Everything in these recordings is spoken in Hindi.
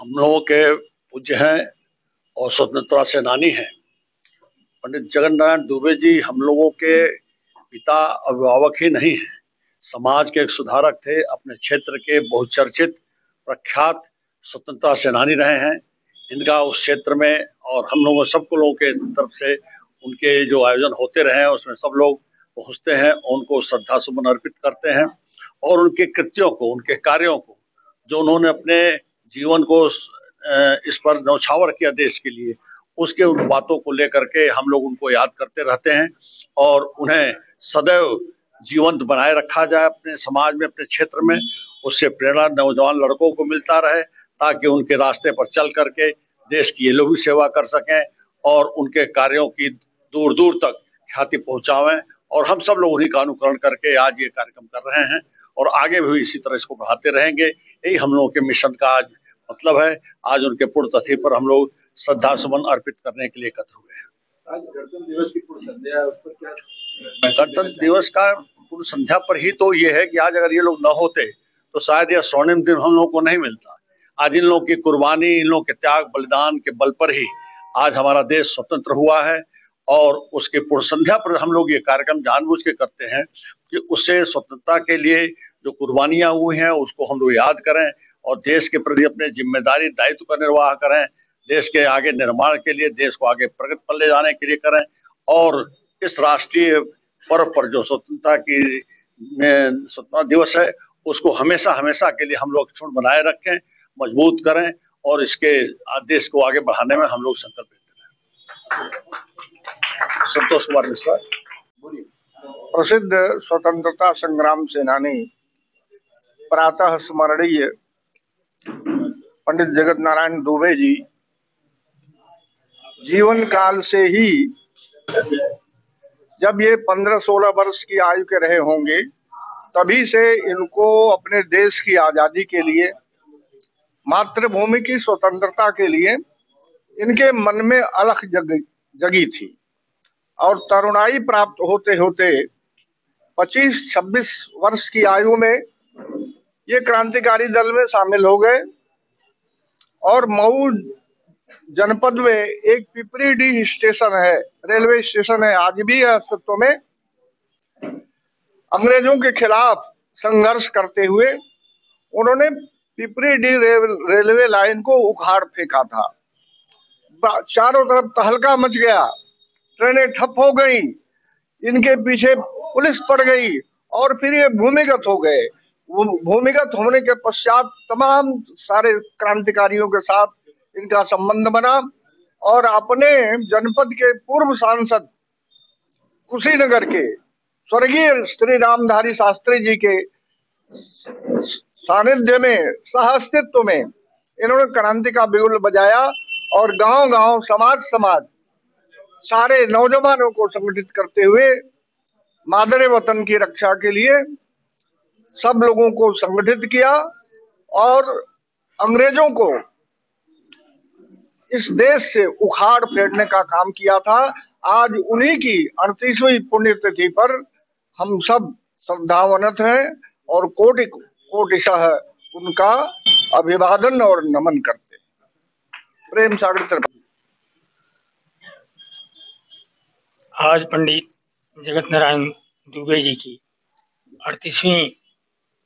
हम लोगों के पूज्य हैं और स्वतंत्रता सेनानी हैं। पंडित जगत नारायण दुबे जी हम लोगों के पिता अभिभावक ही नहीं हैं, समाज के एक सुधारक थे। अपने क्षेत्र के बहुचर्चित प्रख्यात स्वतंत्रता सेनानी रहे हैं। इनका उस क्षेत्र में और हम लोगों सबको लोगों के तरफ से उनके जो आयोजन होते रहे हैं उसमें सब लोग पहुंचते हैं, उनको श्रद्धा सुमन अर्पित करते हैं और उनके कृत्यों को, उनके कार्यों को, जो उन्होंने अपने जीवन को इस पर न्यौछावर किया देश के लिए, उसके उन बातों को लेकर के हम लोग उनको याद करते रहते हैं और उन्हें सदैव जीवंत बनाए रखा जाए अपने समाज में, अपने क्षेत्र में। उससे प्रेरणा नौजवान लड़कों को मिलता रहे ताकि उनके रास्ते पर चल करके देश की ये लोग भी सेवा कर सकें और उनके कार्यों की दूर दूर तक ख्याति पहुंचावें। और हम सब लोग उन्हीं का अनुकरण करके आज ये कार्यक्रम कर रहे हैं और आगे भी इसी तरह इसको बढ़ाते रहेंगे। यही हम लोगों के मिशन का आज मतलब है। आज उनके पुण्यतिथि पर हम लोग श्रद्धा सुमन अर्पित करने के लिए एकत्र हुए हैं। आज गणतंत्र दिवस की पूर्व संध्या, उस पर क्या? गणतंत्र दिवस का पूर्व संध्या पर ही तो ये है कि आज अगर ये लोग न होते तो शायद यह स्वर्णिम दिन हम लोगों को नहीं मिलता। आज इन लोगों की कुर्बानी, इन लोगों के त्याग बलिदान के बल पर ही आज हमारा देश स्वतंत्र हुआ है और उसके पूर्व संध्या पर हम लोग ये कार्यक्रम जानबूझ के करते हैं कि उससे स्वतंत्रता के लिए जो कुर्बानियां हुई हैं उसको हम लोग याद करें और देश के प्रति अपने जिम्मेदारी दायित्व का निर्वाह करें, देश के आगे निर्माण के लिए, देश को आगे प्रगति पर ले जाने के लिए करें। और इस राष्ट्रीय पर्व पर जो स्वतंत्रता दिवस है उसको हमेशा हमेशा के लिए हम लोग अक्षुण्ण बनाए रखें, मजबूत करें और इसके देश को आगे बढ़ाने में हम लोग संकल्प लेते हैं। संतोष कुमार मिश्रा। प्रसिद्ध स्वतंत्रता संग्राम सेनानी प्रातः स्मरणीय पंडित जगत नारायण दुबे जी जीवन काल से ही, जब ये 15-16 वर्ष की आयु के रहे होंगे, तभी से इनको अपने देश की आजादी के लिए, मातृभूमि की स्वतंत्रता के लिए इनके मन में अलख जगी थी और तरुणाई प्राप्त होते होते 25-26 वर्ष की आयु में ये क्रांतिकारी दल में शामिल हो गए और मऊ जनपद में एक पिपरीडीह स्टेशन है, रेलवे स्टेशन है, आज भी है अस्तित्व में। अंग्रेजों के खिलाफ संघर्ष करते हुए उन्होंने पिपरीडीह रेलवे लाइन को उखाड़ फेंका था। चारों तरफ तहलका मच गया, ट्रेनें ठप हो गई, इनके पीछे पुलिस पड़ गई और फिर ये भूमिगत हो गए। भूमिगत होने के पश्चात तमाम सारे क्रांतिकारियों के साथ इनका संबंध बना और अपने जनपद के पूर्व सांसद कुशीनगर के स्वर्गीय श्री रामधारी शास्त्री जी के सानिध्य में, सहअस्तित्व में इन्होंने क्रांति का बिगुल बजाया और गांव-गांव, समाज सारे नौजवानों को संगठित करते हुए मादरे वतन की रक्षा के लिए सब लोगों को संगठित किया और अंग्रेजों को इस देश से उखाड़ फेंकने का काम किया था। आज उन्हीं की 38वीं पुण्यतिथि पर हम सब श्रद्धावनत हैं और कोटिशः उनका अभिवादन और नमन करते हैं। प्रेम सागर त्रिपाठी। आज पंडित जगत नारायण दुबे जी की 38वीं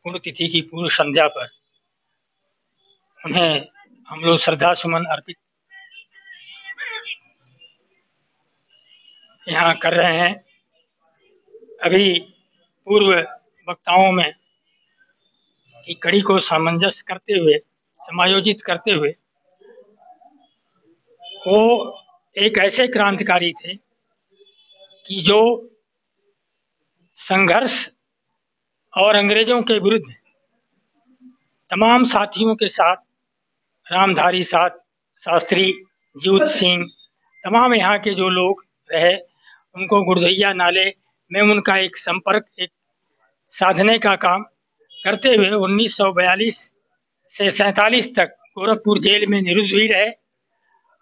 पुण्यतिथि की पूर्व संध्या पर उन्हें हम लोग श्रद्धा सुमन अर्पित यहाँ कर रहे हैं। अभी पूर्व वक्ताओं में की कड़ी को सामंजस्य करते हुए, समायोजित करते हुए, वो एक ऐसे क्रांतिकारी थे कि जो संघर्ष और अंग्रेजों के विरुद्ध तमाम साथियों के साथ, रामधारी शास्त्री, जीवत सिंह, तमाम यहाँ के जो लोग रहे, उनको गुड़धैया नाले में उनका एक संपर्क, एक साधने का काम करते हुए 1942 से 47 तक गोरखपुर जेल में निरुद्ध भी रहे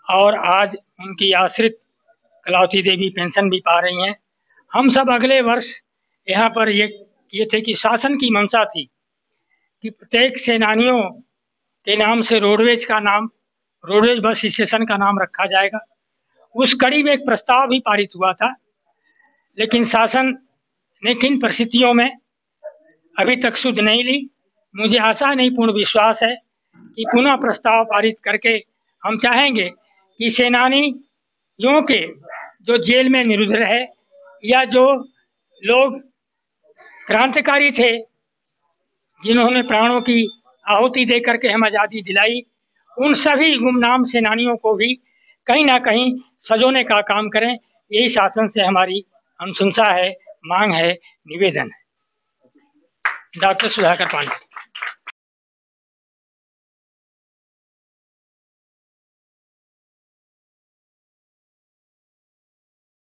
और आज उनकी आश्रित कलावती देवी पेंशन भी पा रही हैं। हम सब अगले वर्ष यहाँ पर ये थे कि शासन की मंशा थी कि प्रत्येक सेनानियों के नाम से रोडवेज बस स्टेशन का नाम रखा जाएगा। उस कड़ी में एक प्रस्ताव भी पारित हुआ था, लेकिन शासन ने किन परिस्थितियों में अभी तक सुध नहीं ली। मुझे आशा नहीं, पूर्ण विश्वास है कि पुनः प्रस्ताव पारित करके हम चाहेंगे कि सेनानियों के जो जेल में निरुद्ध है या जो लोग क्रांतिकारी थे जिन्होंने प्राणों की आहुति दे करके हम आज़ादी दिलाई, उन सभी गुमनाम सेनानियों को भी कहीं ना कहीं सजोने का काम करें। यही शासन से हमारी अनुशंसा है, मांग है, निवेदन है। डॉक्टर सुधाकर पांडे।